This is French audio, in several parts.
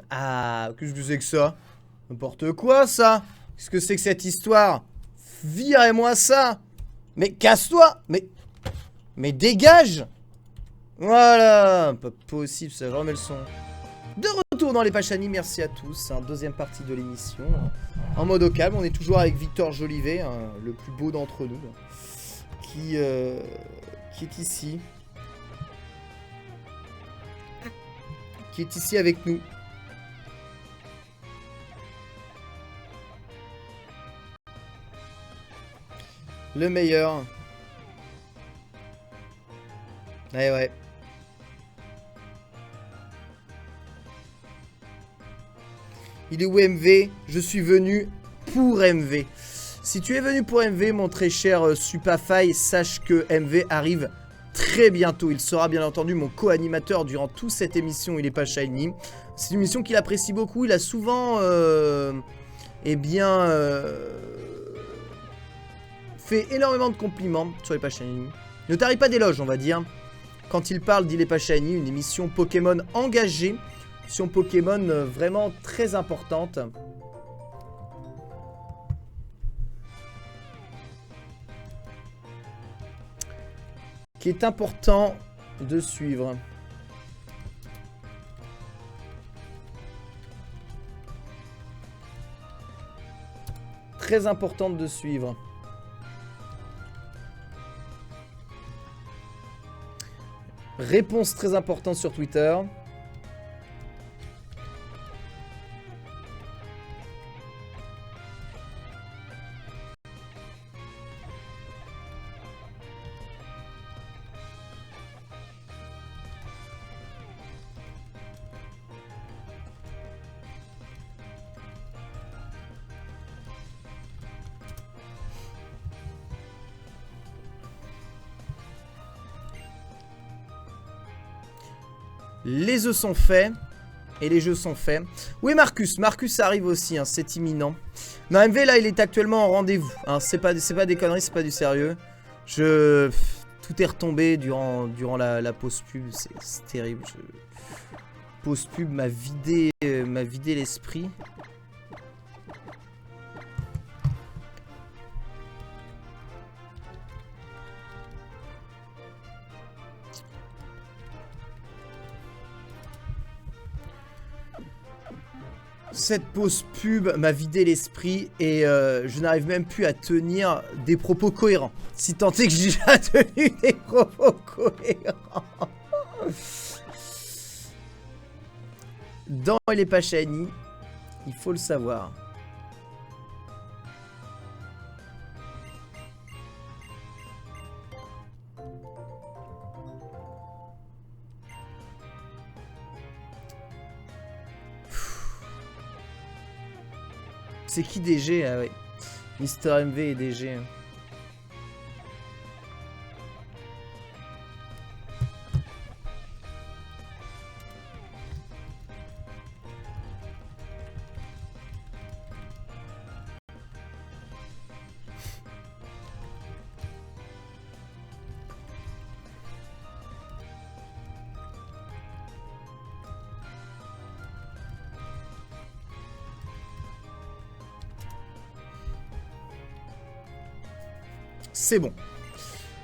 Ah, qu'est-ce que c'est que ça? N'importe quoi, ça? Qu'est-ce que c'est que cette histoire? Virez-moi ça! Mais casse-toi! Mais dégage! Voilà! Pas possible, ça, je remets le son. De retour dans les Pachani, merci à tous. Deuxième partie de l'émission. En mode au calme, on est toujours avec Victor Jolivet, hein, le plus beau d'entre nous, qui est ici. Qui est ici avec nous. Le meilleur. Ouais. Il est où MV? Je suis venu pour MV. Si tu es venu pour MV, mon très cher Supafy, sache que MV arrive très bientôt. Il sera bien entendu mon co-animateur durant toute cette émission. Il est pas shiny. C'est une émission qu'il apprécie beaucoup. Il a souvent fait énormément de compliments sur les pas shiny. Ne tarie pas d'éloges, on va dire. Quand il parle d'Il est pas shiny, une émission Pokémon engagée. Émission Pokémon vraiment très importante. Qui est important de suivre. Très importante de suivre. Réponse très importante sur Twitter. Les œufs sont faits. Et les jeux sont faits. Oui, Marcus arrive aussi, hein, c'est imminent. Non, MV, là, il est actuellement en rendez-vous. Hein, c'est pas des conneries, c'est pas du sérieux. Tout est retombé durant la pause pub. C'est terrible. Pause pub m'a vidé l'esprit. Cette pause pub m'a vidé l'esprit et je n'arrive même plus à tenir des propos cohérents. Si tant est que j'ai déjà tenu des propos cohérents. Dans les Pachani, il faut le savoir. C'est qui DG? Ah ouais. Mister MV et DG. C'est bon.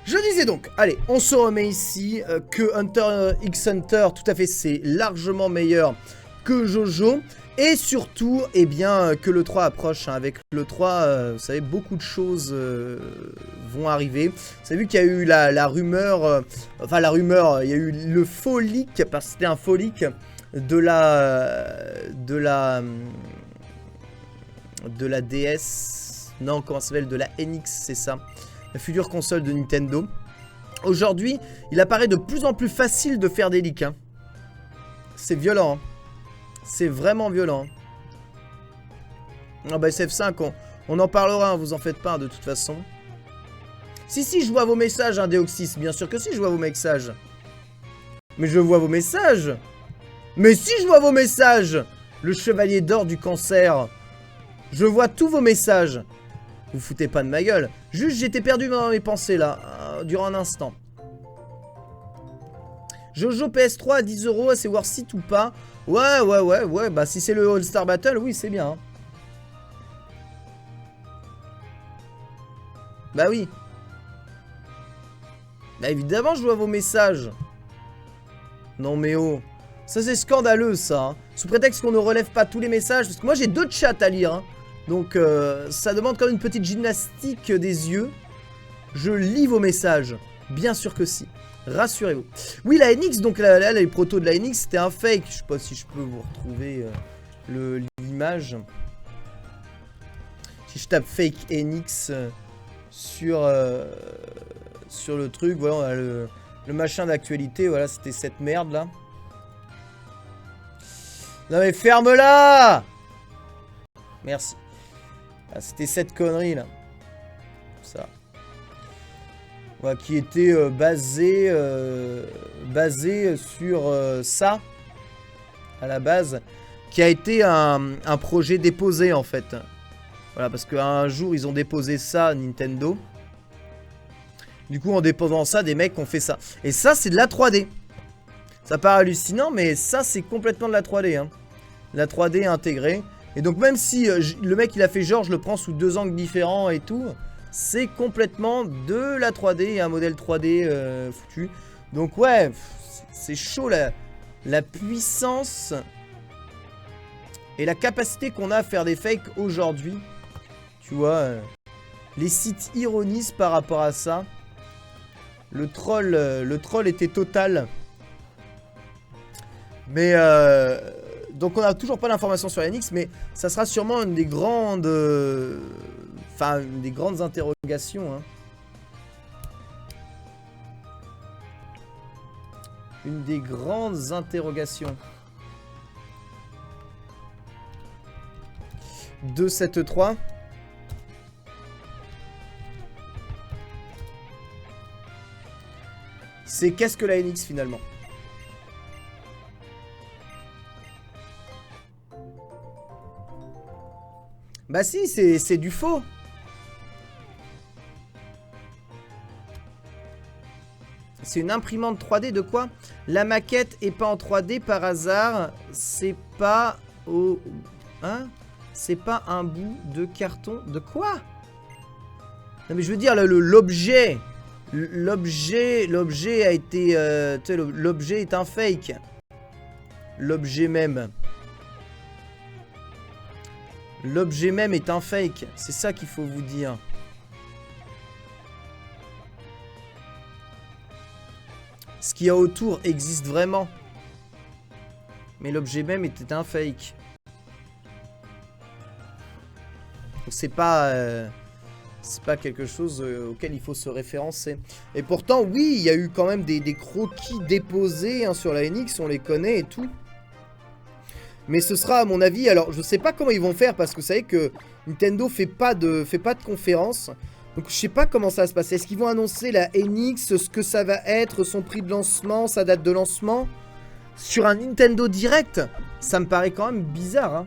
Je disais donc, allez, on se remet ici, que Hunter x Hunter, tout à fait, c'est largement meilleur que Jojo. Et surtout, eh bien, que le 3 approche. Hein. Avec le 3, vous savez, beaucoup de choses vont arriver. Vous avez vu qu'il y a eu la rumeur, enfin la rumeur, il y a eu le faux leak, parce que c'était un faux leak de la DS, non, comment ça s'appelle, de la NX, c'est ça. La future console de Nintendo. Aujourd'hui, il apparaît de plus en plus facile de faire des leaks. Hein. C'est violent. Hein. C'est vraiment violent. Ah bah SF5, on en parlera, hein, vous en faites pas, hein, de toute façon. Si, je vois vos messages, hein, Deoxys. Bien sûr que si, je vois vos messages. Mais je vois vos messages. Mais si, je vois vos messages. Le chevalier d'or du cancer. Je vois tous vos messages. Vous foutez pas de ma gueule. Juste, j'étais perdu dans mes pensées, là, durant un instant. Jojo PS3 à 10 €, c'est worth it ou pas? Ouais, bah si c'est le All-Star Battle, oui, c'est bien. Hein. Bah oui. Bah évidemment, je vois vos messages. Non mais oh. Ça c'est scandaleux ça. Hein. Sous prétexte qu'on ne relève pas tous les messages. Parce que moi j'ai 2 chats à lire. Hein. Donc ça demande quand même une petite gymnastique des yeux. Je lis vos messages. Bien sûr que si. Rassurez-vous. Oui, la NX, donc là, les protos de la NX, c'était un fake. Je sais pas si je peux vous retrouver l'image. Si je tape fake NX sur le truc, voilà, on a le machin d'actualité. Voilà, c'était cette merde là. Non mais ferme-la! Merci. Ah, c'était cette connerie là. Ça. Ouais, qui était basé sur ça, à la base, qui a été un projet déposé en fait. Voilà, parce qu'un jour ils ont déposé ça, Nintendo. Du coup, en déposant ça, des mecs ont fait ça. Et ça, c'est de la 3D. Ça paraît hallucinant, mais ça, c'est complètement de la 3D. Hein. La 3D intégrée. Et donc, même si le mec, il a fait genre, je le prends sous 2 angles différents et tout... C'est complètement de la 3D et un modèle 3D foutu. Donc ouais, c'est chaud la puissance et la capacité qu'on a à faire des fakes aujourd'hui. Tu vois, les sites ironisent par rapport à ça. Le troll était total. Mais donc on n'a toujours pas d'informations sur la NX, mais ça sera sûrement une des grandes... Enfin, des grandes interrogations. Hein. Une des grandes interrogations. 273. C'est qu'est-ce que la NX finalement? Bah si, c'est du faux. C'est une imprimante 3D de quoi? La maquette est pas en 3D par hasard. C'est pas au... Hein? C'est pas un bout de carton. De quoi? Non mais je veux dire, l'objet... L'objet a été... tu sais, l'objet est un fake. L'objet même. L'objet même est un fake. C'est ça qu'il faut vous dire. Ce qu'il y a autour existe vraiment. Mais l'objet même était un fake. C'est pas quelque chose auquel il faut se référencer. Et pourtant, oui, il y a eu quand même des croquis déposés hein, sur la NX, on les connaît et tout. Mais ce sera à mon avis, alors je sais pas comment ils vont faire parce que vous savez que Nintendo fait pas de conférence. Donc je sais pas comment ça va se passer. Est-ce qu'ils vont annoncer la NX, ce que ça va être, son prix de lancement, sa date de lancement sur un Nintendo Direct? Ça me paraît quand même bizarre hein.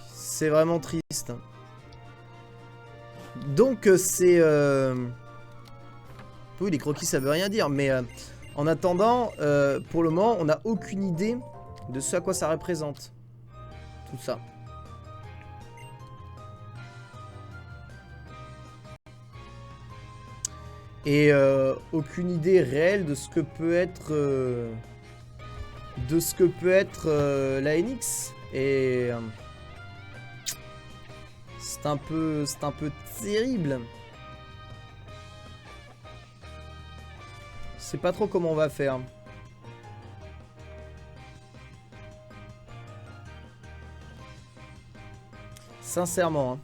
C'est vraiment triste. Donc c'est... Oui, les croquis ça veut rien dire, mais en attendant, pour le moment, on n'a aucune idée de ce à quoi ça représente. Tout ça. Et aucune idée réelle de ce que peut être... la NX. Et... c'est un peu terrible. Je sais pas trop comment on va faire. Sincèrement. Hein.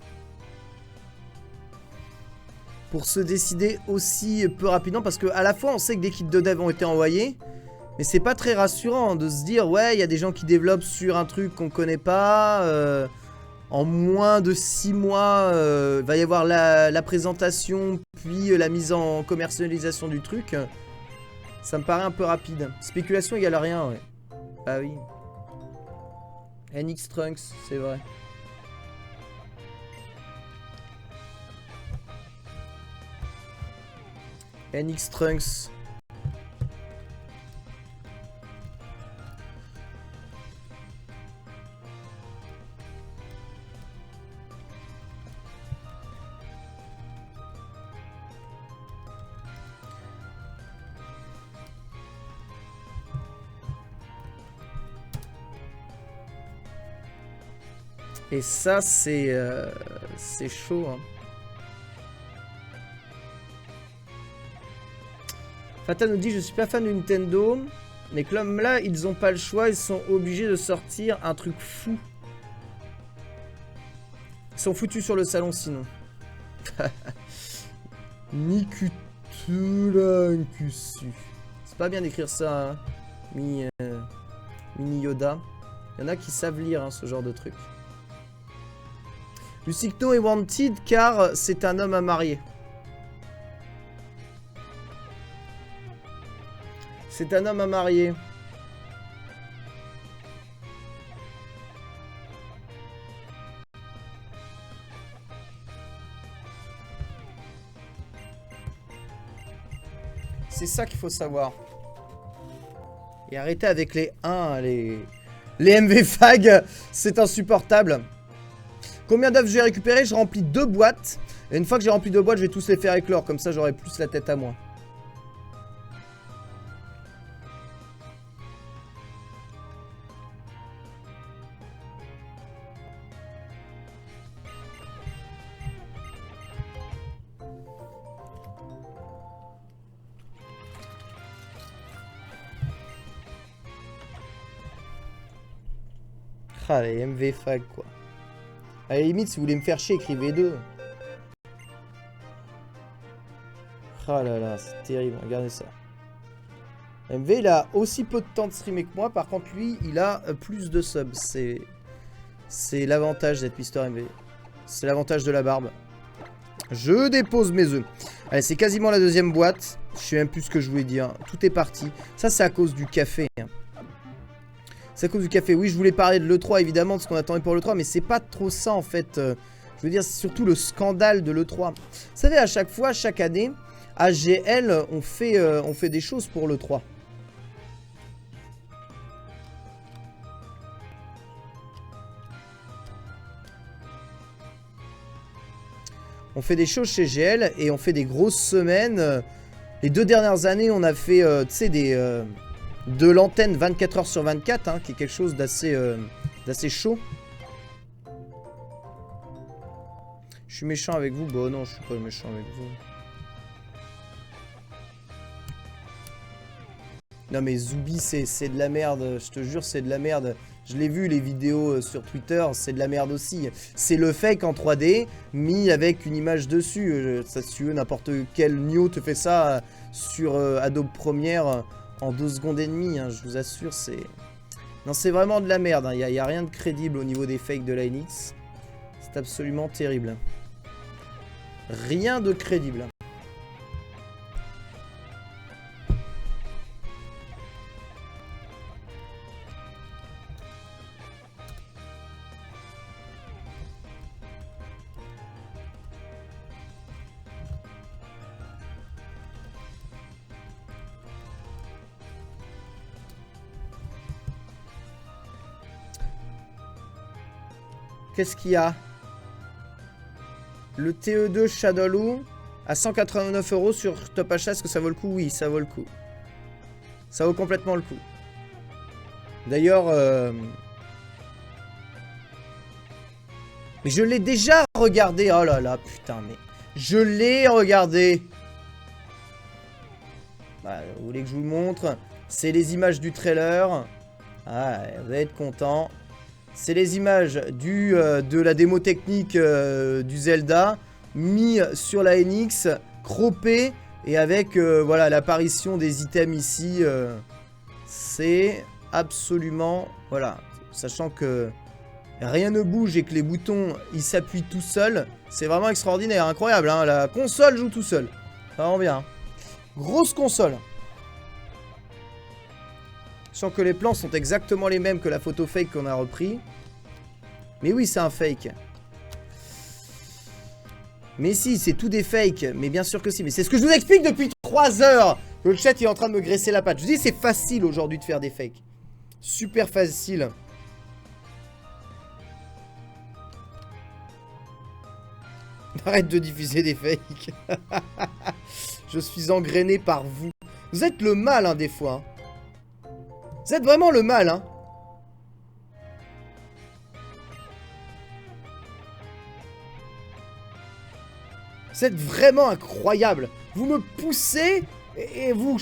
Pour se décider aussi peu rapidement. Parce que à la fois on sait que des kits de dev ont été envoyés. Mais c'est pas très rassurant de se dire ouais il y a des gens qui développent sur un truc qu'on connaît pas. En moins de 6 mois, il va y avoir la présentation, puis la mise en commercialisation du truc. Ça me paraît un peu rapide. Spéculation égale à rien, ouais. Ah oui. NX Trunks, c'est vrai. NX Trunks. Et ça, c'est chaud. Hein. Fatal nous dit je suis pas fan de Nintendo, mais comme là, ils ont pas le choix, ils sont obligés de sortir un truc fou. Ils sont foutus sur le salon sinon. Nikutulankusu. C'est pas bien d'écrire ça, hein. Mini Yoda. Il y en a qui savent lire hein, ce genre de truc. Lucicno est wanted car c'est un homme à marier. C'est un homme à marier. C'est ça qu'il faut savoir. Et arrêtez avec les 1, les MV Fag, c'est insupportable. Combien d'œufs j'ai récupéré? Je remplis 2 boîtes. Et une fois que j'ai rempli 2 boîtes, je vais tous les faire éclore. Comme ça, j'aurai plus la tête à moi. Ah, les MV Fag, quoi. À la limite, si vous voulez me faire chier, écrivez 2. Ah là là, c'est terrible, regardez ça. MV, il a aussi peu de temps de streamer que moi. Par contre, lui, il a plus de subs. C'est l'avantage d'être Mister MV. C'est l'avantage de la barbe. Je dépose mes œufs. Allez, c'est quasiment la 2e boîte. Je sais même plus ce que je voulais dire. Tout est parti. Ça, c'est à cause du café. C'est à cause du café. Oui, je voulais parler de l'E3, évidemment, de ce qu'on attendait pour l'E3. Mais c'est pas trop ça, en fait. Je veux dire, c'est surtout le scandale de l'E3. Vous savez, à chaque fois, chaque année, AGL, on fait des choses pour l'E3. On fait des choses chez GL et on fait des grosses semaines. Les 2 dernières années, on a fait, tu sais, de l'antenne 24 h sur 24, hein, qui est quelque chose d'assez chaud. Je suis méchant avec vous? Bon, non, je suis pas méchant avec vous. Non mais Zoubi, c'est de la merde, je te jure, c'est de la merde. Je l'ai vu les vidéos sur Twitter, c'est de la merde aussi. C'est le fake en 3D, mis avec une image dessus. Ça, si tu veux, n'importe quel Nio te fait ça sur Adobe Premiere en 2 secondes et demie, hein, je vous assure, c'est... Non, c'est vraiment de la merde, il n'y a rien de crédible au niveau des fakes de la NX. C'est absolument terrible. Rien de crédible. Qu'est-ce qu'il y a? Le TE2 Shadowloo à 189 € sur Top Achat, est-ce que ça vaut le coup? Oui, ça vaut le coup. Ça vaut complètement le coup. D'ailleurs... Mais je l'ai déjà regardé. Oh là là, putain, mais... Je l'ai regardé. Bah, vous voulez que je vous le montre? C'est les images du trailer. Ah, vous allez être content. C'est les images de la démo technique du Zelda mis sur la NX, croppé et avec voilà l'apparition des items ici. C'est absolument... Voilà, sachant que rien ne bouge et que les boutons ils s'appuient tout seuls. C'est vraiment extraordinaire, incroyable. Hein, la console joue tout seul. Ça rend bien. Hein. Grosse console. Sachant que les plans sont exactement les mêmes que la photo fake qu'on a repris. Mais oui, c'est un fake. Mais si, c'est tout des fakes. Mais bien sûr que si. Mais c'est ce que je vous explique depuis 3 heures. Que le chat il est en train de me graisser la patte. Je vous dis, c'est facile aujourd'hui de faire des fakes. Super facile. Arrête de diffuser des fakes. Je suis engrainé par vous. Vous êtes le mal, hein, des fois. Vous êtes vraiment le mal, hein. Vous êtes vraiment incroyable. Vous me poussez et vous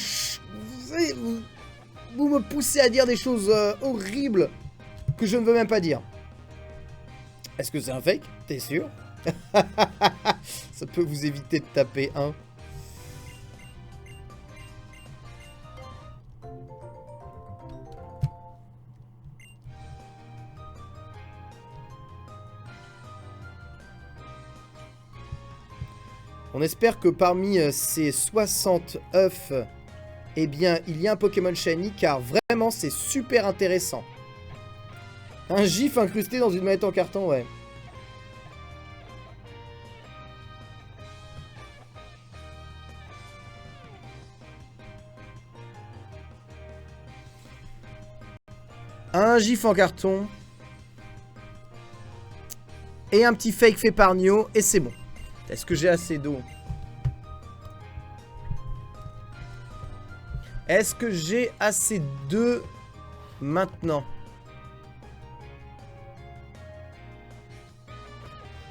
me poussez à dire des choses horribles que je ne veux même pas dire. Est-ce que c'est un fake? T'es sûr? Ça peut vous éviter de taper un. On espère que parmi ces 60 œufs, eh bien, il y a un Pokémon Shiny, car vraiment, c'est super intéressant. Un gif incrusté dans une manette en carton, ouais. Un gif en carton. Et un petit fake fait par Nio, et c'est bon. Est-ce que j'ai assez d'eau? Est-ce que j'ai assez d'œufs maintenant?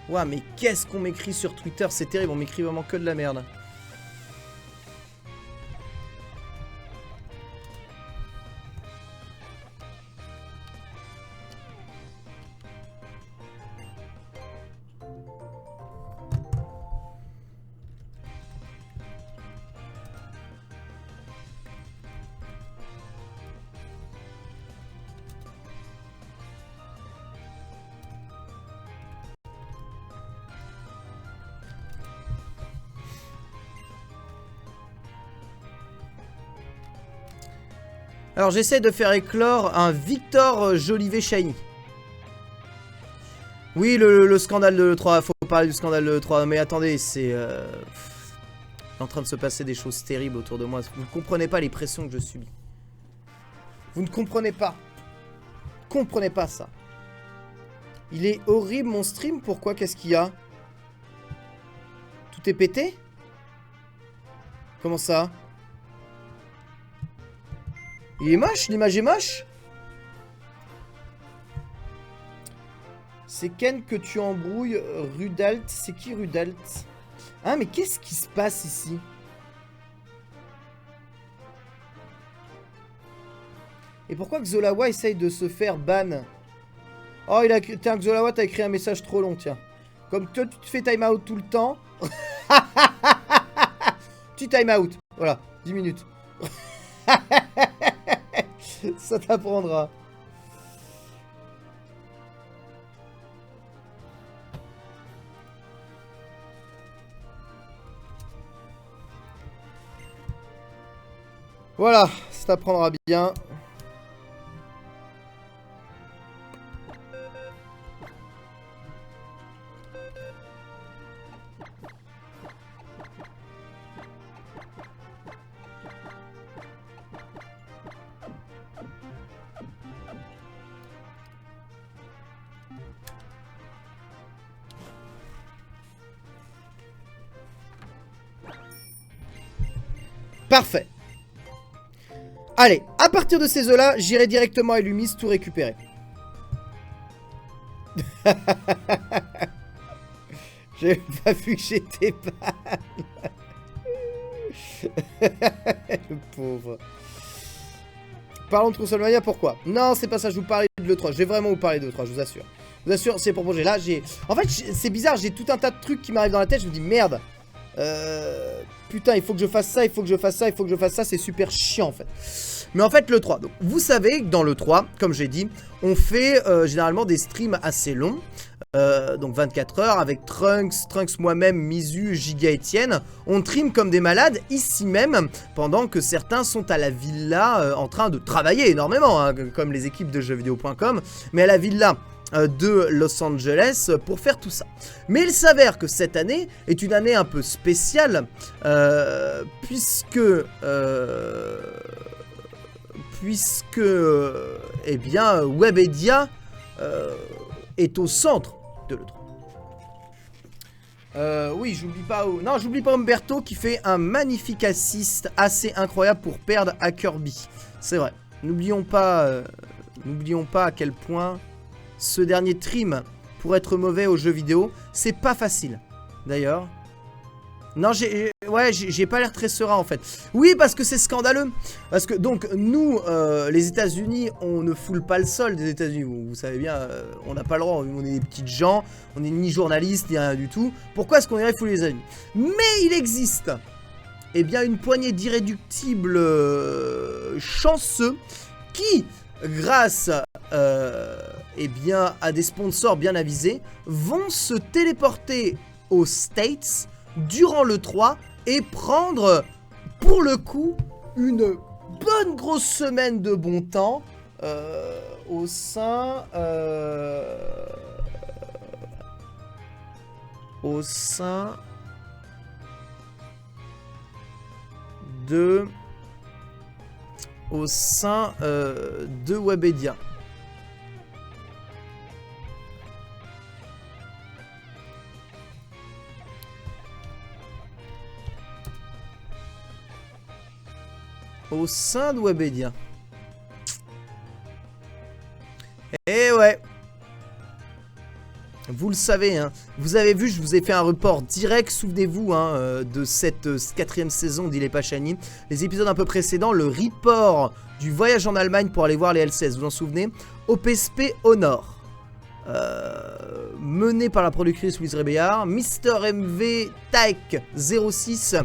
Ouah, mais qu'est-ce qu'on m'écrit sur Twitter? C'est terrible, on m'écrit vraiment que de la merde. Alors j'essaie de faire éclore un Victor Jolivet Shiny. Oui, le scandale de l'E3, faut parler du scandale de l'E3, mais attendez, c'est en train de se passer des choses terribles autour de moi. Vous ne comprenez pas les pressions que je subis. Vous ne comprenez pas. Comprenez pas ça. Il est horrible mon stream, pourquoi? Qu'est-ce qu'il y a? Tout est pété? Comment ça? Il est moche, l'image est moche. C'est Ken que tu embrouilles, Rudalt. C'est qui Rudalt? Ah, mais qu'est-ce qui se passe ici? Et pourquoi Xolawa essaye de se faire ban? Oh, tiens, Xolawa, t'as écrit un message trop long, tiens. Comme toi, tu te fais time out tout le temps. Petit time out. Voilà, 10 minutes. Ça t'apprendra. Voilà, ça t'apprendra bien. Parfait. Allez, à partir de ces œufs-là, j'irai directement à Lumis tout récupérer. J'ai pas vu que j'étais pas. Le pauvre. Parlons de console mania, pourquoi? Non, c'est pas ça, je vous parlais de l'E3. Je vais vraiment vous parler de l'E3, je vous assure. Je vous assure, c'est pour projet. Là, j'ai... En fait, c'est bizarre, j'ai tout un tas de trucs qui m'arrivent dans la tête. Je me dis, merde. Putain, il faut que je fasse ça, il faut que je fasse ça, il faut que je fasse ça. C'est super chiant, en fait. Mais en fait, le 3. Donc, vous savez que dans le 3, comme j'ai dit, on fait généralement des streams assez longs. Donc 24 heures avec Trunks, moi-même, Mizu, Giga Etienne. On stream comme des malades ici même pendant que certains sont à la villa en train de travailler énormément, hein, comme les équipes de jeuxvideo.com, mais à la villa de Los Angeles pour faire tout ça. Mais il s'avère que cette année est une année un peu spéciale puisque eh bien Webedia est au centre de l'E3. Oui, j'oublie pas. Non, j'oublie pas Umberto qui fait un magnifique assist assez incroyable pour perdre à Kirby. C'est vrai. N'oublions pas à quel point ce dernier trim pour être mauvais aux jeux vidéo, c'est pas facile. D'ailleurs. Non, j'ai pas l'air très serein en fait. Oui, parce que c'est scandaleux. Parce que donc nous, les États-Unis, on ne foule pas le sol des États-Unis. Vous savez bien, on n'a pas le droit. On est des petites gens, on n'est ni journalistes ni rien du tout. Pourquoi est-ce qu'on irait fouler les États-Unis? Mais il existe, eh bien, une poignée d'irréductibles chanceux qui, grâce eh bien, à des sponsors bien avisés, vont se téléporter aux States durant le 3 et prendre pour le coup une bonne grosse semaine de bon temps au sein de Webedia. Au sein de Webedia. Et ouais. Vous le savez, hein. Vous avez vu, je vous ai fait un report direct, souvenez-vous, hein, de cette 4e saison d'Il est pas Shiny. Les épisodes un peu précédents, le report du voyage en Allemagne pour aller voir les LCS, vous vous en souvenez? OPSP Honor. Mené par la productrice Louise Rébéard, Mister MV Tyke 06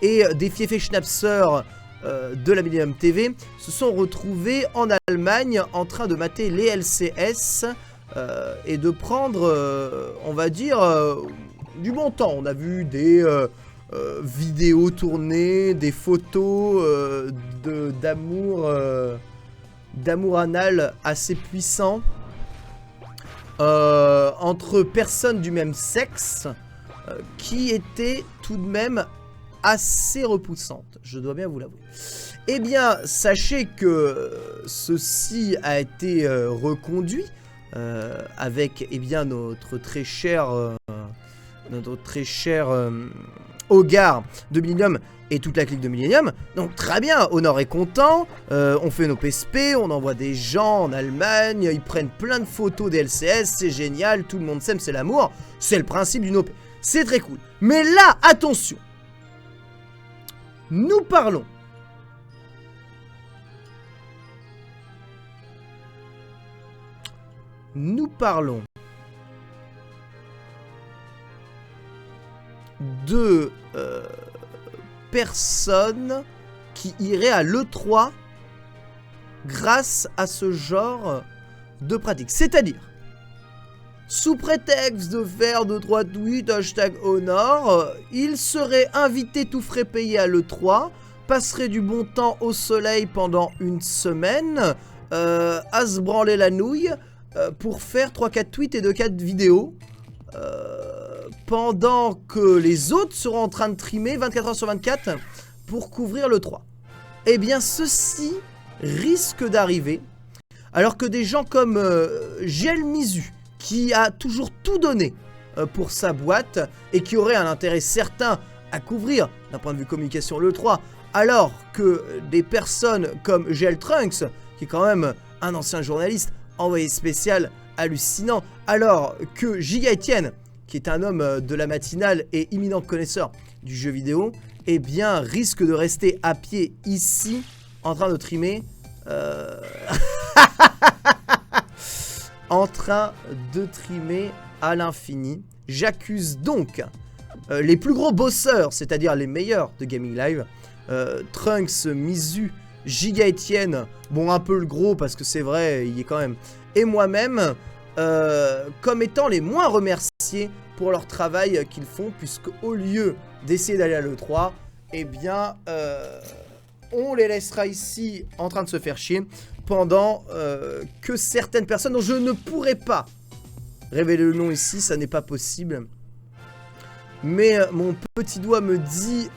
et des fiefés schnapseurs de la Millennium TV se sont retrouvés en Allemagne en train de mater les LCS et de prendre, on va dire, du bon temps. On a vu des vidéos tournées, des photos d'amour anal assez puissant entre personnes du même sexe qui étaient tout de même assez repoussante, je dois bien vous l'avouer. Eh bien, sachez que ceci a été reconduit avec eh bien notre très cher Hogar de Millennium et toute la clique de Millennium. Donc très bien, Honor est content, on fait nos PSP, on envoie des gens en Allemagne, ils prennent plein de photos des LCS, c'est génial, tout le monde s'aime, c'est l'amour, c'est le principe d'une OP, c'est très cool. Mais là, attention, nous parlons de personnes qui iraient à l'E3 grâce à ce genre de pratique. C'est-à-dire, sous prétexte de faire 2-3 tweets #Honor, ils seraient invités tout frais payés à l'E3, passeraient du bon temps au soleil pendant une semaine, à se branler la nouille, pour faire 3-4 tweets et 2-4 vidéos, pendant que les autres seront en train de trimer 24 heures sur 24 pour couvrir l'E3. Eh bien, ceci risque d'arriver, alors que des gens comme Gel Mizu, qui a toujours tout donné pour sa boîte et qui aurait un intérêt certain à couvrir d'un point de vue communication l'E3, alors que des personnes comme Gel Trunks, qui est quand même un ancien journaliste, envoyé spécial hallucinant, alors que Giga Etienne, qui est un homme de la matinale et imminent connaisseur du jeu vidéo, eh bien risque de rester à pied ici en train de trimer en train de trimer à l'infini. J'accuse donc les plus gros bosseurs, c'est-à-dire les meilleurs de Gaming Live, Trunks, Mizu Giga Etienne, bon un peu le gros parce que c'est vrai, il est quand même, et moi-même, comme étant les moins remerciés pour leur travail qu'ils font, puisque au lieu d'essayer d'aller à l'E3, eh bien, on les laissera ici en train de se faire chier pendant que certaines personnes dont je ne pourrais pas révéler le nom ici, ça n'est pas possible. Mais mon petit doigt me dit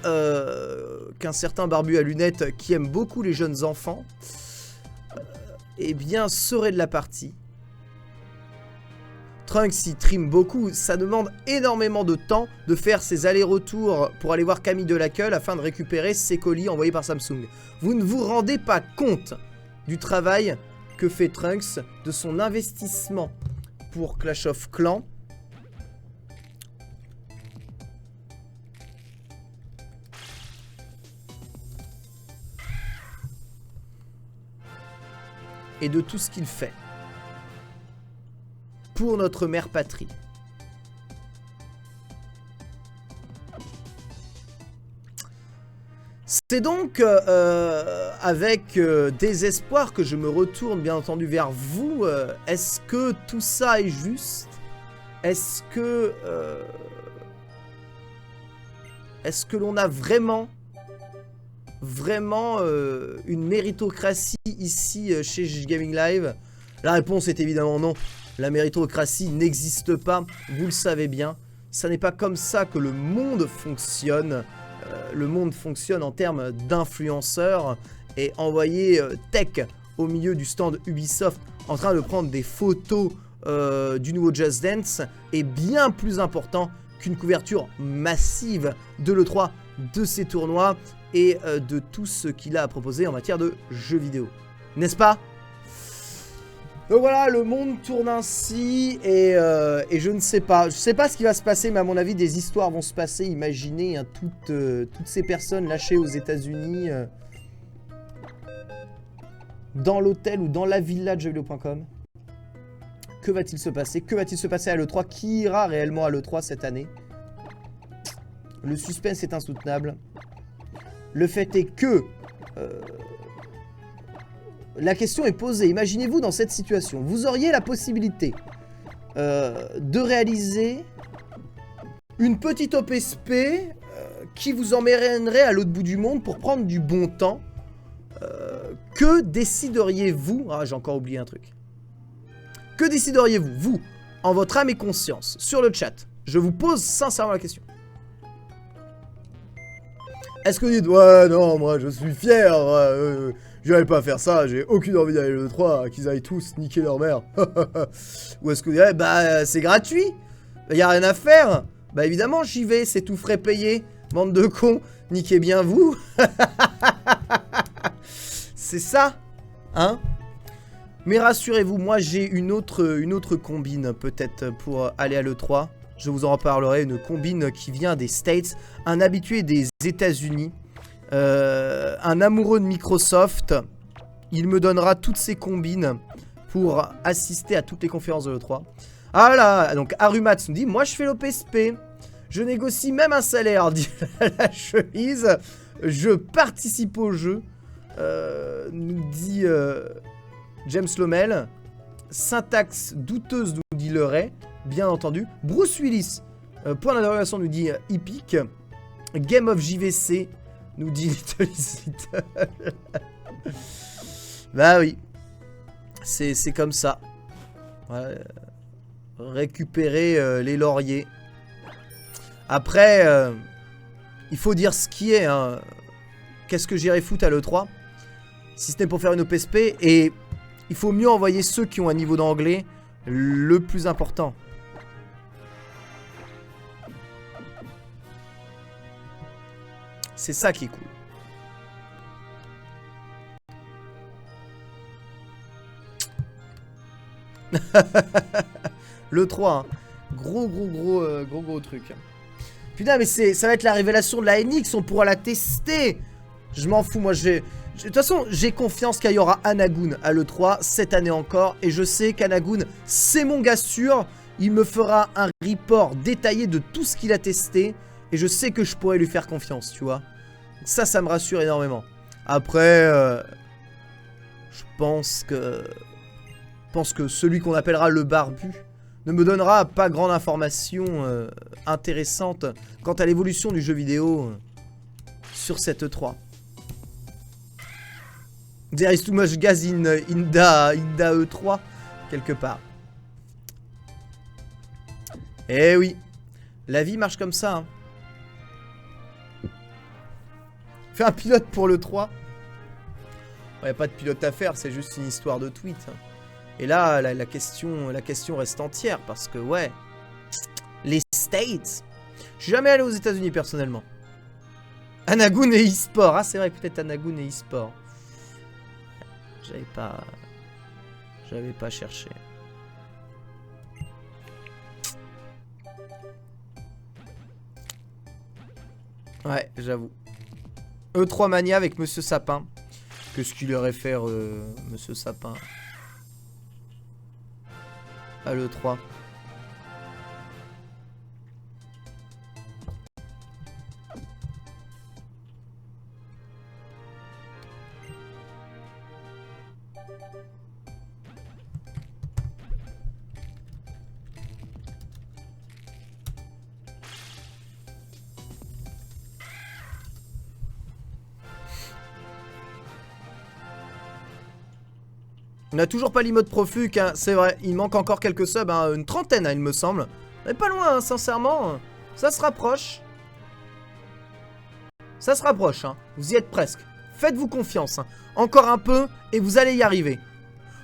qu'un certain barbu à lunettes qui aime beaucoup les jeunes enfants, eh bien, serait de la partie. Trunks, il trime beaucoup, ça demande énormément de temps de faire ses allers-retours pour aller voir Camille Delaqueule afin de récupérer ses colis envoyés par Samsung. Vous ne vous rendez pas compte du travail que fait Trunks, de son investissement pour Clash of Clans. Et de tout ce qu'il fait pour notre mère patrie. C'est donc avec désespoir que je me retourne bien entendu vers vous. Est-ce que tout ça est juste? Est-ce que l'on a vraiment une méritocratie ici chez Gaming Live? La réponse est évidemment non. La méritocratie n'existe pas, vous le savez bien. Ça n'est pas comme ça que le monde fonctionne. Le monde fonctionne en termes d'influenceurs. Et envoyer Tech au milieu du stand Ubisoft en train de prendre des photos du nouveau Just Dance est bien plus important qu'une couverture massive de l'E3, de ces tournois et de tout ce qu'il a à proposer en matière de jeux vidéo. N'est-ce pas? Donc voilà, le monde tourne ainsi et je ne sais pas. Je ne sais pas ce qui va se passer, mais à mon avis, des histoires vont se passer. Imaginez hein, toutes ces personnes lâchées aux États-Unis dans l'hôtel ou dans la villa de jeuxvideo.com. Que va-t-il se passer? Que va-t-il se passer à l'E3? Qui ira réellement à l'E3 cette année? Le suspense est insoutenable. Le fait est que... la question est posée. Imaginez-vous dans cette situation. Vous auriez la possibilité de réaliser une petite OPSP qui vous emmènerait à l'autre bout du monde pour prendre du bon temps. Que décideriez-vous? Ah, j'ai encore oublié un truc. Que décideriez-vous, vous, en votre âme et conscience, sur le chat? Je vous pose sincèrement la question. Est-ce que vous dites, ouais, non, moi, je suis fier, je n'allais pas faire ça, j'ai aucune envie d'aller le 3, qu'ils aillent tous niquer leur mère. Ou est-ce que vous direz, bah, c'est gratuit, il n'y a rien à faire. Bah, évidemment, j'y vais, c'est tout frais payé. Bande de cons, niquez bien vous. C'est ça, hein? Mais rassurez-vous, moi, j'ai une autre combine, peut-être, pour aller à l'E3. Je vous en reparlerai, une combine qui vient des States, un habitué des États-Unis. Un amoureux de Microsoft, il me donnera toutes ses combines pour assister à toutes les conférences de l'E3. Ah là, donc Arumats nous dit, moi je fais l'OPSP, je négocie même un salaire, dit la chemise, je participe au jeu, nous dit James Lomel, syntaxe douteuse nous dit Leray, bien entendu, Bruce Willis, point d'interrogation nous dit Epic, Game of JVC, nous dit Little Little. Bah oui. C'est comme ça. Ouais. Récupérer les lauriers. Après, il faut dire ce qui est. Hein. Qu'est-ce que j'irai foutre à l'E3? Si ce n'est pour faire une OPSP. Et il faut mieux envoyer ceux qui ont un niveau d'anglais le plus important. C'est ça qui est cool. Le 3, hein. Gros truc. Putain, mais ça va être la révélation de la NX, on pourra la tester. Je m'en fous, moi de toute façon, j'ai confiance qu'il y aura Anagoon à l'E3 cette année encore. Et je sais qu'Anagoon, c'est mon gars sûr. Il me fera un report détaillé de tout ce qu'il a testé. Et je sais que je pourrais lui faire confiance, tu vois. Ça me rassure énormément. Après, je pense que celui qu'on appellera le barbu ne me donnera pas grande information intéressante quant à l'évolution du jeu vidéo sur cette E3. There is too much gas in the E3, quelque part. Eh oui, la vie marche comme ça. Hein. Fais un pilote pour le 3. Il n'y a pas de pilote à faire, c'est juste une histoire de tweet. Hein. Et là, la question reste entière parce que, ouais, les States. Je suis jamais allé aux États-Unis personnellement. Anagoun et e-sport. Ah, c'est vrai, peut-être Anagoun et e-sport. J'avais pas cherché. Ouais, j'avoue. E3 Mania avec Monsieur Sapin. Qu'est-ce qu'il aurait faire, Monsieur Sapin? À l'E3. On a toujours pas l'emote Profuc, hein, c'est vrai, il manque encore quelques subs, hein, une trentaine, hein, il me semble. Mais pas loin, hein, sincèrement, ça se rapproche. Ça se rapproche, hein. Vous y êtes presque. Faites-vous confiance, hein. Encore un peu et vous allez y arriver.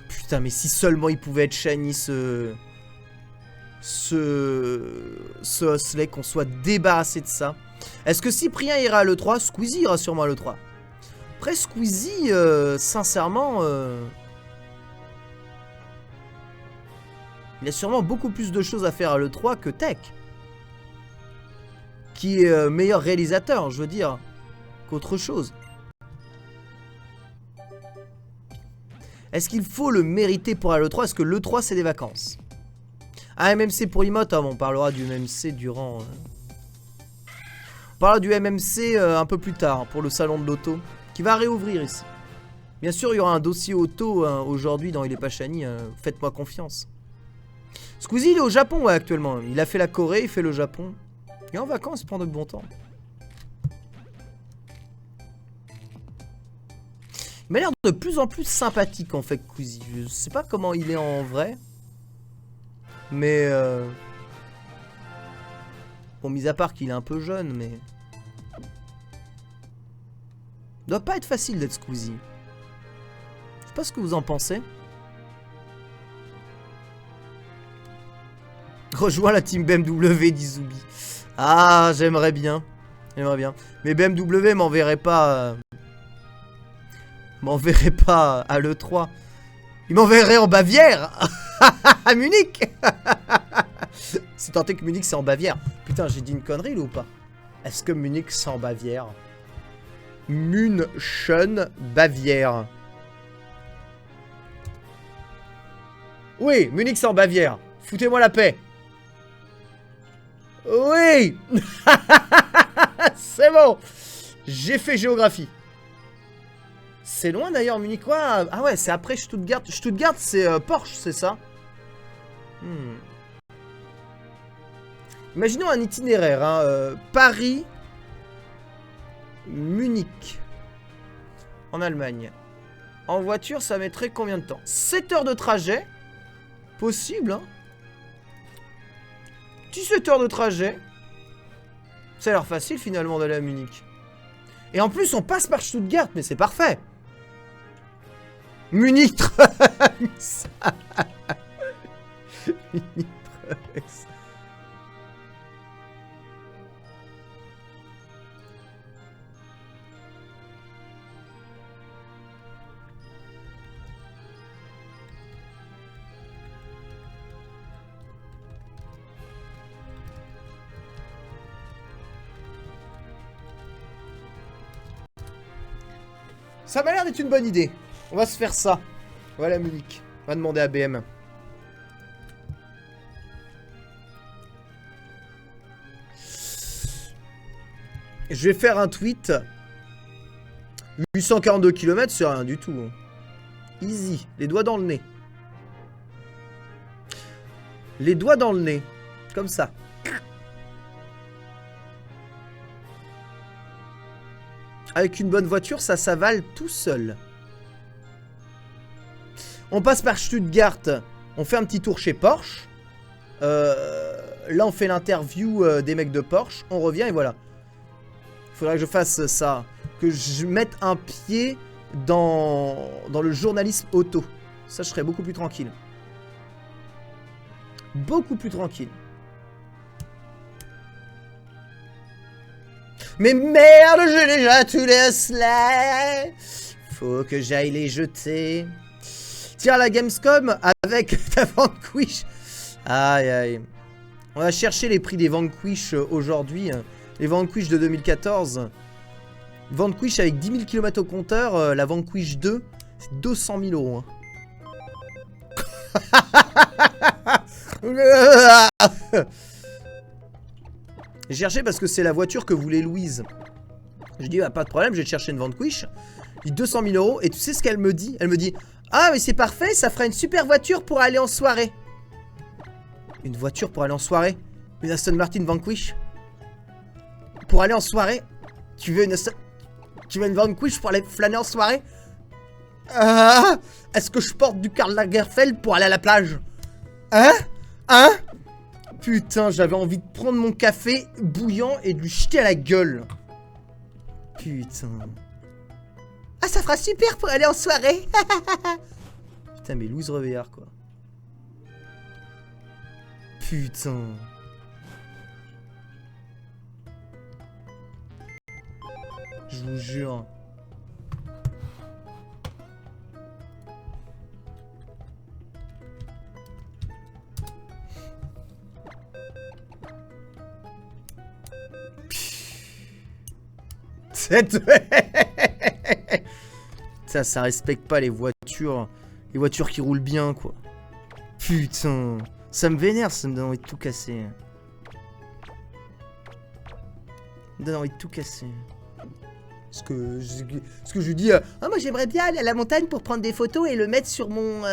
Putain, mais si seulement il pouvait être shiny ce Huxley, qu'on soit débarrassé de ça. Est-ce que Cyprien ira à l'E3? Squeezie ira sûrement à l'E3. Après Squeezie, sincèrement... il y a sûrement beaucoup plus de choses à faire à l'E3 que Tech. Qui est meilleur réalisateur, je veux dire, qu'autre chose. Est-ce qu'il faut le mériter pour aller à l'E3? Est-ce que l'E3 c'est des vacances? Ah, MMC pour l'emote, on parlera du MMC durant... On parlera du MMC un peu plus tard, pour le salon de l'auto, qui va réouvrir ici. Bien sûr, il y aura un dossier auto aujourd'hui dans Il est pas shiny, faites-moi confiance. Squeezie, il est au Japon, ouais, actuellement. Il a fait la Corée, il fait le Japon. Il est en vacances, il prend de bon temps. Il m'a l'air de plus en plus sympathique, en fait, Squeezie. Je sais pas comment il est en vrai. Mais... Bon, mis à part qu'il est un peu jeune, mais... Il doit pas être facile d'être Squeezie. Je sais pas ce que vous en pensez. Rejoins la team BMW, dit Zoubi. Ah, j'aimerais bien. J'aimerais bien. Mais BMW m'enverrait pas... m'enverrait pas à l'E3. Il m'enverrait en Bavière. À Munich. C'est tenté que Munich c'est en Bavière. Putain, j'ai dit une connerie là ou pas? Est-ce que Munich c'est en Bavière? München, Bavière. Oui, Munich c'est en Bavière. Foutez-moi la paix. Oui. C'est bon. J'ai fait géographie. C'est loin d'ailleurs, Munich, quoi. Ah ouais, c'est après Stuttgart. Stuttgart, c'est Porsche, c'est ça? Imaginons un itinéraire, hein, Paris, Munich, en Allemagne. En voiture, ça mettrait combien de temps? 7 heures de trajet. Possible, hein. 17 heures de trajet. Ça a l'air facile finalement d'aller à Munich. Et en plus, on passe par Stuttgart, mais c'est parfait. Munich. Munich. Ça m'a l'air d'être une bonne idée. On va se faire ça. Voilà Munich. On va demander à BM. Je vais faire un tweet 842 km, c'est rien du tout. Hein. Easy. Les doigts dans le nez. Les doigts dans le nez. Comme ça. Avec une bonne voiture, ça s'avale tout seul. On passe par Stuttgart. On fait un petit tour chez Porsche. Là, on fait l'interview des mecs de Porsche. On revient et voilà. Il faudrait que je fasse ça. Que je mette un pied dans le journalisme auto. Ça, je serais beaucoup plus tranquille. Beaucoup plus tranquille. Mais merde, j'ai déjà tous les osselets. Faut que j'aille les jeter. Tiens, la Gamescom avec ta Vanquish. Aïe, aïe. On va chercher les prix des Vanquish aujourd'hui. Les Vanquish de 2014. Vanquish avec 10 000 km au compteur. La Vanquish 2, c'est 200 000 euros. J'ai cherché parce que c'est la voiture que voulait Louise. Je dis, bah, pas de problème, je vais te chercher une Vanquish. Je dis 200 000 euros. Et tu sais ce qu'elle me dit? Elle me dit, ah, mais c'est parfait, ça fera une super voiture pour aller en soirée. Une voiture pour aller en soirée? Une Aston Martin Vanquish? Pour aller en soirée? Tu veux une Vanquish pour aller flâner en soirée? Est-ce que je porte du Karl Lagerfeld pour aller à la plage? Hein? Putain, j'avais envie de prendre mon café bouillant et de lui jeter à la gueule. Putain. Ah, ça fera super pour aller en soirée. Putain, mais Louise Reveillard, quoi. Putain. Je vous jure. Ça respecte pas les voitures qui roulent bien, quoi. Putain, ça me vénère, ça me donne envie de tout casser. Ça me donne envie de tout casser. Ce que je dis, ah, moi j'aimerais bien aller à la montagne pour prendre des photos et le mettre sur mon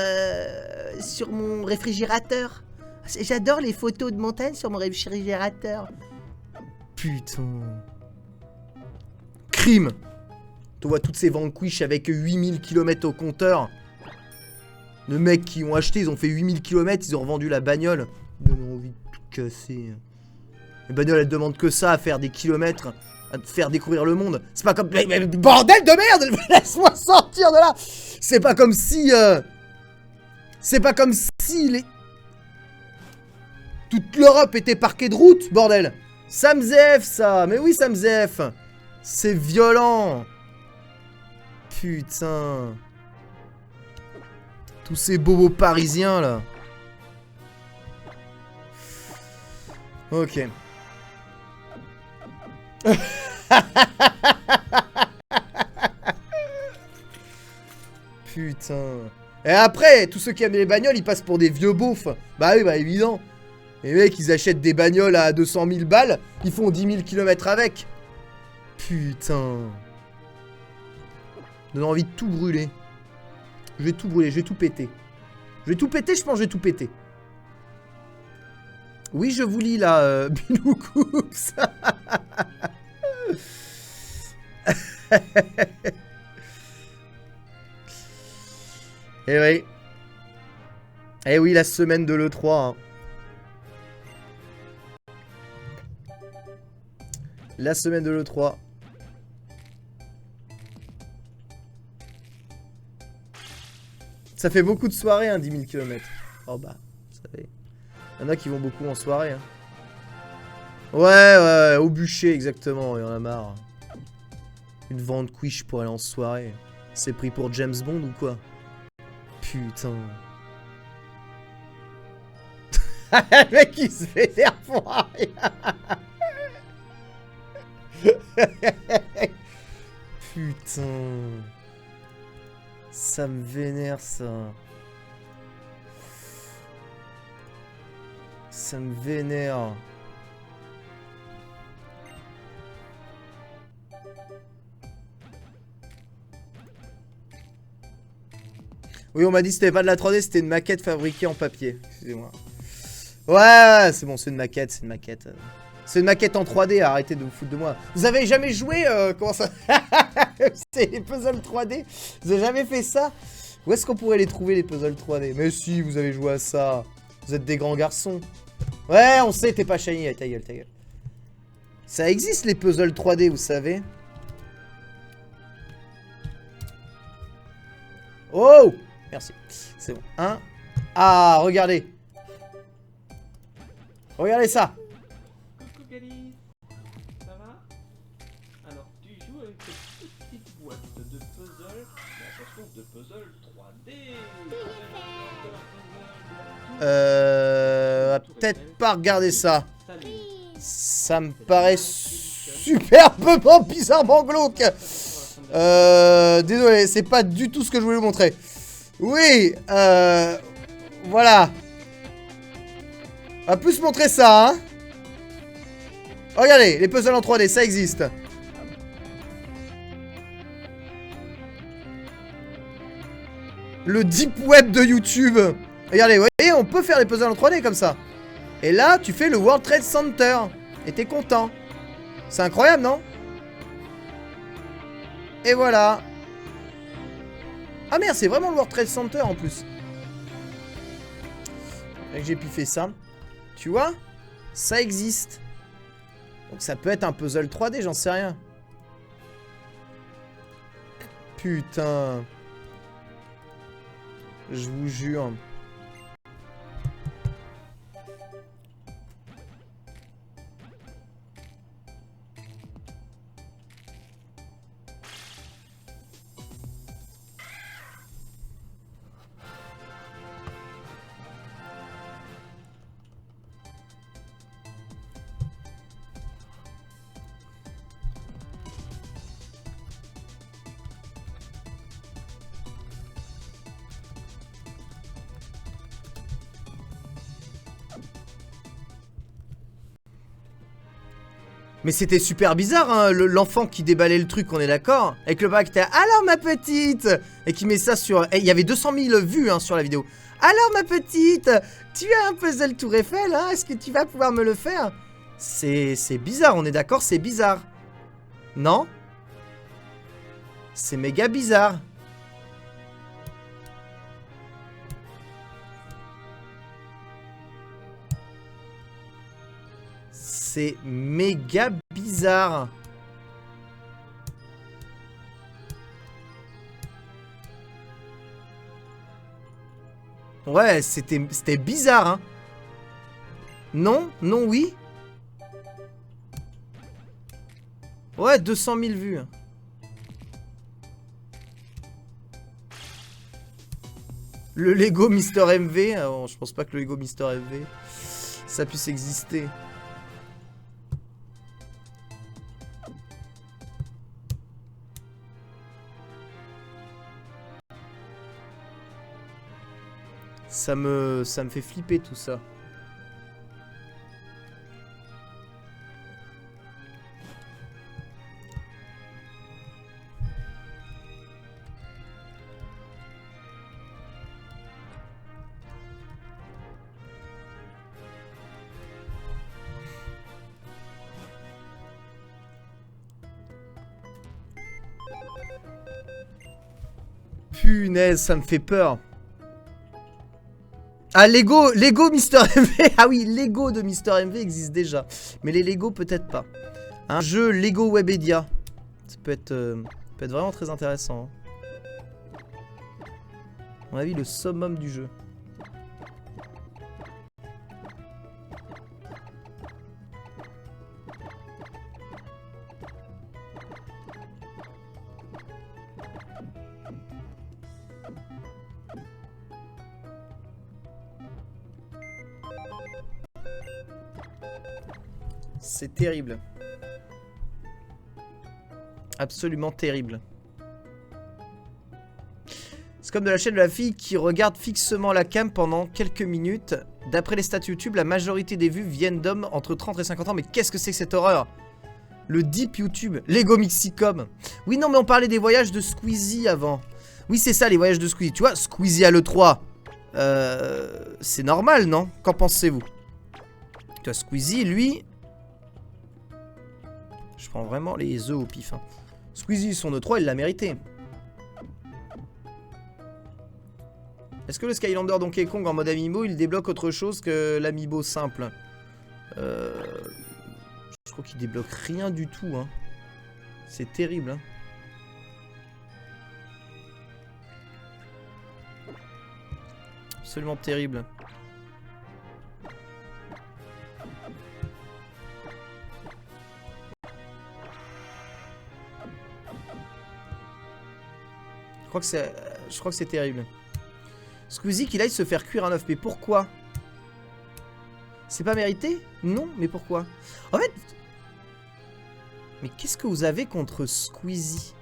réfrigérateur. J'adore les photos de montagne sur mon réfrigérateur. Putain. Crime. Tu vois toutes ces Vanquish avec 8000 km au compteur. Les mecs qui ont acheté, ils ont fait 8000 km, ils ont revendu la bagnole. Ils ont envie de tout casser. Les bagnoles, elles demandent que ça, à faire des kilomètres, à te faire découvrir le monde. C'est pas comme... Mais bordel de merde. Laisse-moi sortir de là. C'est pas comme si... C'est pas comme si toute l'Europe était parquée de route, bordel. Samzef, ça. Mais oui, Samzef. C'est violent. Putain. Tous ces bobos parisiens, là. Ok. Putain. Et après, tous ceux qui aiment les bagnoles, ils passent pour des vieux beaufs. Bah oui, bah évident. Les mecs, ils achètent des bagnoles à 200 000 balles, ils font 10 000 km avec. Putain. Donne envie de tout brûler. Je vais tout brûler, je vais tout péter. Je vais tout péter, je pense que je vais tout péter. Oui, je vous lis là, Bilou Cooks. Eh oui. Eh oui, la semaine de l'E3. Hein. La semaine de l'E3. Ça fait beaucoup de soirées, hein, 10 000 km. Oh bah, vous savez. Il y en a qui vont beaucoup en soirée. Hein. Ouais, au bûcher, exactement, il y en a marre. Une Vanquish pour aller en soirée. C'est pris pour James Bond ou quoi? Putain. Le mec, il se vénère pour rien. Putain. Ça me vénère, ça. Ça me vénère. Oui, on m'a dit que c'était pas de la 3D, c'était une maquette fabriquée en papier. Excusez-moi. Ouais, c'est bon, c'est une maquette, c'est une maquette. C'est une maquette en 3D, arrêtez de vous foutre de moi. Vous avez jamais joué, comment ça? C'est les puzzles 3D? Vous avez jamais fait ça? Où est-ce qu'on pourrait les trouver, les puzzles 3D? Mais si, vous avez joué à ça. Vous êtes des grands garçons. Ouais, on sait, t'es pas shiny, ta gueule, ta gueule. Ça existe, les puzzles 3D, vous savez. Oh! Merci. C'est bon. Hein? Ah, regardez. Regardez ça. Coucou Galice, ça va? Alors, tu joues avec cette petite boîte de puzzle, mais attention, de puzzle 3D. On va peut-être pas regarder ça. Ça me paraît superbement bizarrement glauque. Désolé, c'est pas du tout ce que je voulais vous montrer. Oui, voilà. On va plus montrer ça, hein. Regardez, les puzzles en 3D, ça existe. Le deep web de YouTube. Regardez, vous voyez, on peut faire les puzzles en 3D comme ça. Et là, tu fais le World Trade Center. Et t'es content. C'est incroyable, non? Et voilà. Ah merde, c'est vraiment le World Trade Center en plus. Et j'ai pu faire ça. Tu vois? Ça existe. Donc ça peut être un puzzle 3D, j'en sais rien. Putain. Je vous jure. Mais c'était super bizarre, hein, l'enfant qui déballait le truc, on est d'accord? Avec le bac qui était « Alors ma petite !» Et qui met ça sur... Il y avait 200 000 vues hein, sur la vidéo. « Alors ma petite, tu as un puzzle Tour Eiffel, hein? Est-ce que tu vas pouvoir me le faire ?» C'est bizarre, on est d'accord, c'est bizarre. Non? C'est méga bizarre. C'est méga bizarre. Ouais, c'était bizarre, hein. Non, non, oui. Ouais, 200 000 vues. Le Lego Mister MV. Alors, je pense pas que le Lego Mister MV ça puisse exister. Ça me fait flipper tout ça. Punaise, ça me fait peur. Ah, Lego Mister MV. Ah oui, Lego de Mister MV existe déjà. Mais les Lego, peut-être pas. Un jeu Lego Webedia. Ça peut être vraiment très intéressant. À mon avis, le summum du jeu. C'est terrible. Absolument terrible. C'est comme de la chaîne de la fille qui regarde fixement la cam pendant quelques minutes. D'après les stats YouTube, la majorité des vues viennent d'hommes entre 30 et 50 ans. Mais qu'est-ce que c'est que cette horreur? Le deep YouTube, Lego Mixicom. Oui, non, mais on parlait des voyages de Squeezie avant. Oui, c'est ça, les voyages de Squeezie. Tu vois, Squeezie à l'E3. C'est normal, non? Qu'en pensez-vous? Tu vois, Squeezie, lui... Je prends vraiment les œufs au pif. Hein. Squeezie, son E3, il l'a mérité. Est-ce que le Skylander Donkey Kong en mode Amiibo, il débloque autre chose que l'Amiibo simple? Je crois qu'il débloque rien du tout. Hein. C'est terrible. Hein. Absolument terrible. Je crois que c'est terrible. Squeezie qu'il aille se faire cuire un œuf. Mais pourquoi? C'est pas mérité? Non, mais pourquoi? En fait... Mais qu'est-ce que vous avez contre Squeezie?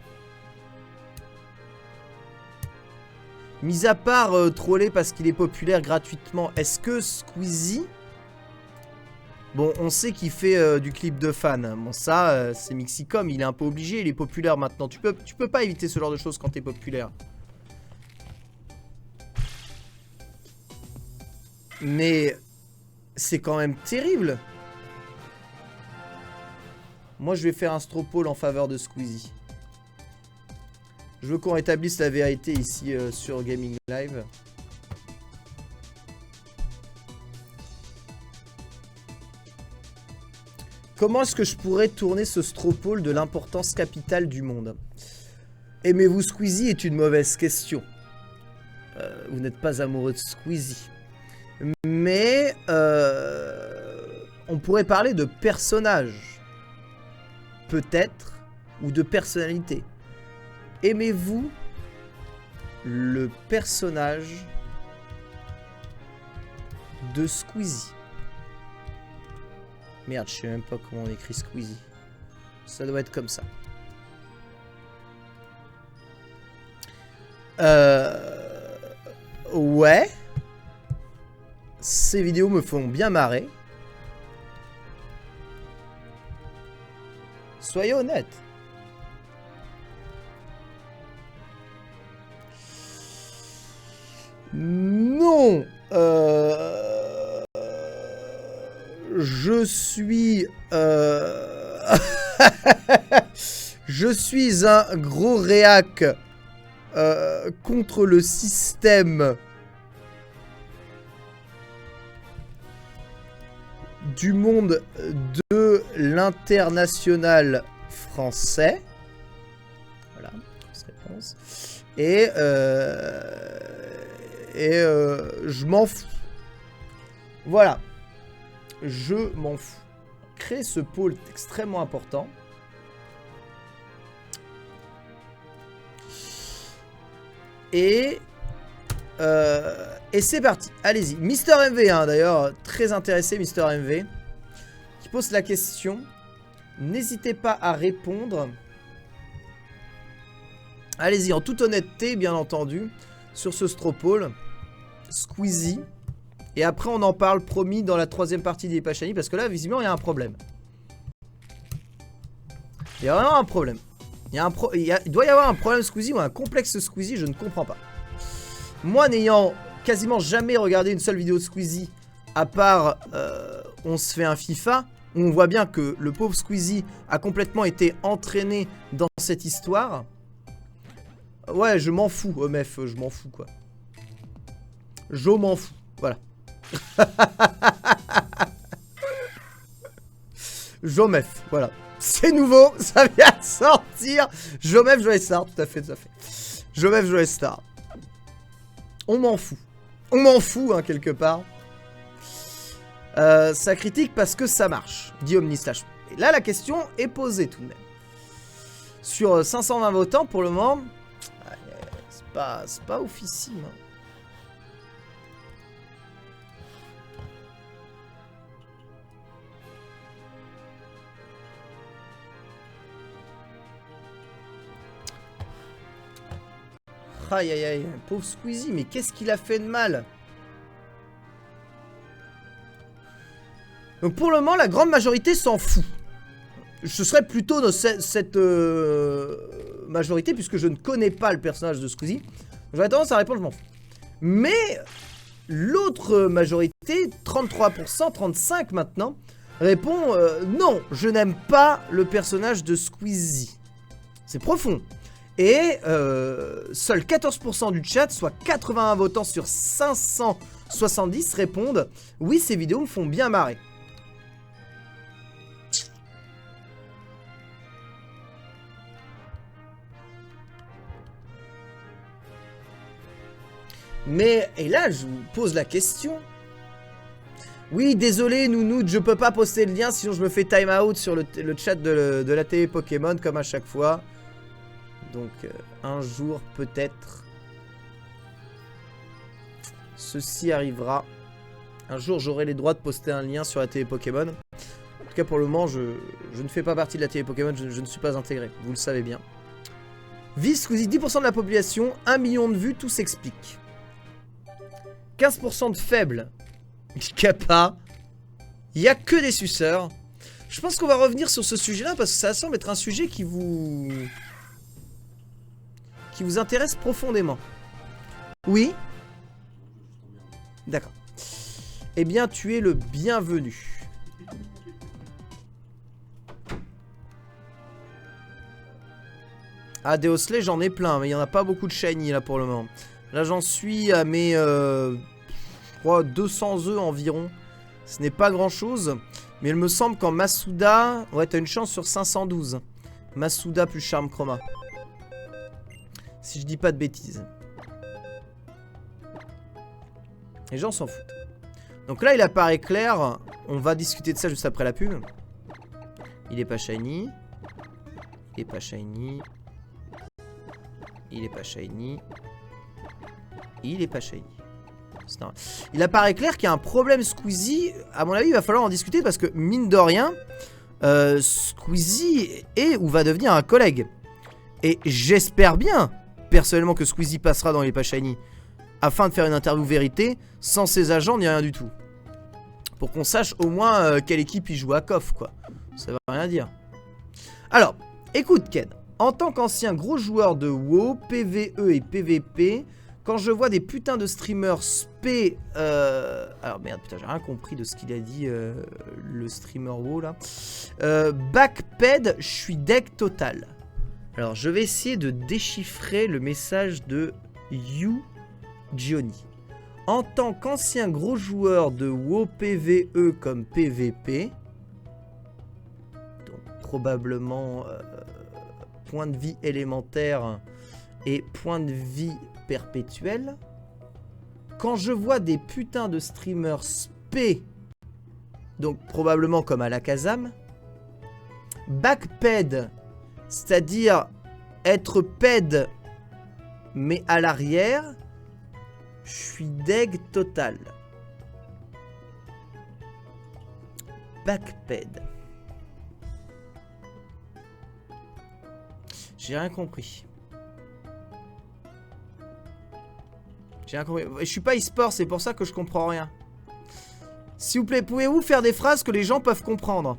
Mis à part troller parce qu'il est populaire gratuitement, est-ce que Squeezie... Bon, on sait qu'il fait du clip de fan. Bon, ça, c'est Mixicom, il est un peu obligé, il est populaire maintenant. Tu peux pas éviter ce genre de choses quand t'es populaire. Mais c'est quand même terrible. Moi, je vais faire un stropole en faveur de Squeezie. Je veux qu'on rétablisse la vérité ici sur Gaming Live. Comment est-ce que je pourrais tourner ce stropole de l'importance capitale du monde? Aimez-vous Squeezie est une mauvaise question. Vous n'êtes pas amoureux de Squeezie. Mais on pourrait parler de personnages. Peut-être. Ou de personnalité. Aimez-vous le personnage de Squeezie? Merde, je sais même pas comment on écrit Squeezie. Ça doit être comme ça. Ouais. Ces vidéos me font bien marrer. Soyez honnête. Non. Je suis... Je suis un gros réac contre le système du monde de l'international français. Voilà, réponse. Et je m'en fous. Voilà. Je m'en fous. Créer ce pôle est extrêmement important. Et c'est parti. Allez-y. Mister MV, hein, d'ailleurs, très intéressé, Mister MV, qui pose la question. N'hésitez pas à répondre. Allez-y, en toute honnêteté, bien entendu, sur ce stropole. Squeezie. Et après, on en parle, promis, dans la troisième partie des Pachani, parce que là, visiblement, il y a un problème. Il y a vraiment un problème. Il doit y avoir un problème Squeezie ou un complexe Squeezie, je ne comprends pas. Moi, n'ayant quasiment jamais regardé une seule vidéo de Squeezie, à part on se fait un FIFA, où on voit bien que le pauvre Squeezie a complètement été entraîné dans cette histoire. Ouais, je m'en fous, OMF, je m'en fous, quoi. Je m'en fous, voilà. Jomef, voilà. C'est nouveau, ça vient de sortir. Jomef Joy Star, tout à fait, tout à fait. Jomef Joy Star. On m'en fout. On m'en fout, hein, quelque part. Ça critique parce que ça marche, dit Omnislash. Et là, la question est posée tout de même. Sur 520 votants, pour le moment, c'est pas oufissime, hein. Aïe aïe aïe, pauvre Squeezie, mais qu'est-ce qu'il a fait de mal? Donc pour le moment, la grande majorité s'en fout. Ce serait plutôt dans cette majorité, puisque je ne connais pas le personnage de Squeezie, j'aurais tendance à répondre je m'en fous. Mais l'autre majorité, 33%, 35% maintenant, répond non, je n'aime pas le personnage de Squeezie. C'est profond. Et seuls 14% du chat, soit 81 votants sur 570 répondent « Oui, ces vidéos me font bien marrer ». Mais, et là, je vous pose la question. Oui, désolé, Nounoud, je peux pas poster le lien, sinon je me fais time out sur le chat de la télé Pokémon, comme à chaque fois. Donc, un jour, peut-être, ceci arrivera. Un jour, j'aurai les droits de poster un lien sur la télé Pokémon. En tout cas, pour le moment, je ne fais pas partie de la télé Pokémon, je ne suis pas intégré, vous le savez bien. Vice Squeezie, 10% de la population, 1 million de vues, tout s'explique. 15% de faibles. Kappa. Il n'y a que des suceurs. Je pense qu'on va revenir sur ce sujet-là parce que ça semble être un sujet qui vous intéresse profondément. Oui? D'accord. Eh bien, tu es le bienvenu. Ah, des Osley, j'en ai plein, mais il n'y en a pas beaucoup de shiny là pour le moment. Là, j'en suis à mes, je crois, 200 œufs environ. Ce n'est pas grand-chose. Mais il me semble qu'en Masuda... Ouais, t'as une chance sur 512. Masuda plus Charme Chroma. Si je dis pas de bêtises. Les gens s'en foutent. Donc là, il apparaît clair. On va discuter de ça juste après la pub. Il est pas shiny. Il est pas shiny. Il est pas shiny. Il est pas shiny. Il apparaît clair qu'il y a un problème Squeezie. À mon avis, il va falloir en discuter parce que, mine de rien, Squeezie est ou va devenir un collègue. Et j'espère bien, personnellement, que Squeezie passera dans les pas shiny afin de faire une interview vérité sans ses agents ni rien du tout. Pour qu'on sache au moins quelle équipe il joue à KOF, quoi. Ça va rien dire. Alors, écoute, Ken. En tant qu'ancien gros joueur de WoW, PvE et PvP, quand je vois des putains de streamers spé... Alors merde, putain, j'ai rien compris de ce qu'il a dit, le streamer WoW, là. Backped, je suis deck total. Alors, je vais essayer de déchiffrer le message de You Johnny. En tant qu'ancien gros joueur de WoW PvE comme PvP, donc probablement... point de vie élémentaire et point de vie perpétuel. Quand je vois des putains de streamers spé, donc probablement comme à la Kazam, backped, c'est-à-dire être ped mais à l'arrière, je suis deg total. Backped. J'ai rien compris. J'ai rien compris. Je suis pas e-sport, c'est pour ça que je comprends rien. S'il vous plaît, pouvez-vous faire des phrases que les gens peuvent comprendre?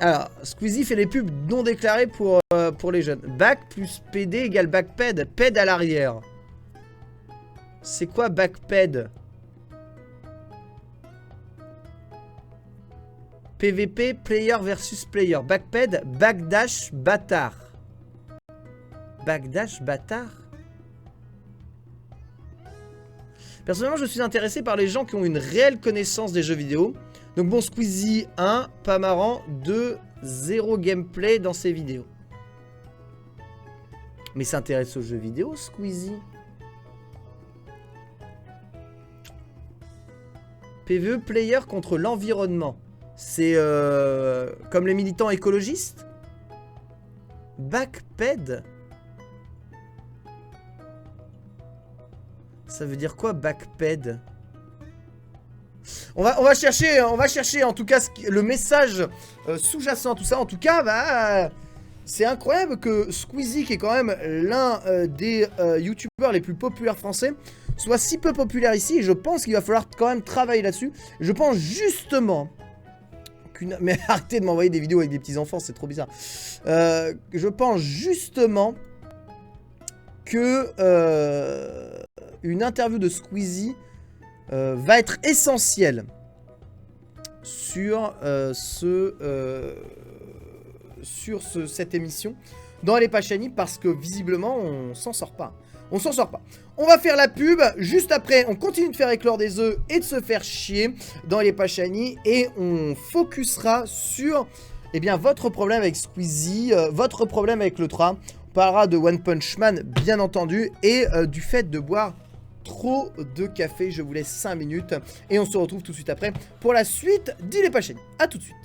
Alors, Squeezie fait les pubs non déclarées pour les jeunes. Back plus PD égale backped. Ped à l'arrière. C'est quoi backped? PVP, player versus player. Backped, backdash, bâtard. Backdash, bâtard? Personnellement, je suis intéressé par les gens qui ont une réelle connaissance des jeux vidéo. Donc bon, Squeezie, 1, pas marrant. 2, 0 gameplay dans ses vidéos. Mais s'intéresse aux jeux vidéo, Squeezie. PvE player contre l'environnement. C'est comme les militants écologistes. Backped. Ça veut dire quoi, backped? On va chercher en tout cas le message sous-jacent à tout ça. En tout cas, bah, C'est incroyable que Squeezie, qui est quand même l'un des youtubeurs les plus populaires français, soit si peu populaire ici. Et je pense qu'il va falloir quand même travailler là-dessus. Je pense justement qu'une... Mais arrêtez de m'envoyer des vidéos avec des petits enfants, c'est trop bizarre. Je pense justement que une interview de Squeezie va être essentielle sur cette émission dans les Pachani, parce que visiblement on s'en sort pas. On s'en sort pas. On va faire la pub, juste après on continue de faire éclore des œufs et de se faire chier dans les Pachani, et on focusera sur votre problème avec Squeezie, votre problème avec le 3. On parlera de One Punch Man bien entendu, et du fait de boire trop de café. Je vous laisse 5 minutes et on se retrouve tout de suite après pour la suite d'Il est Pachani. A tout de suite.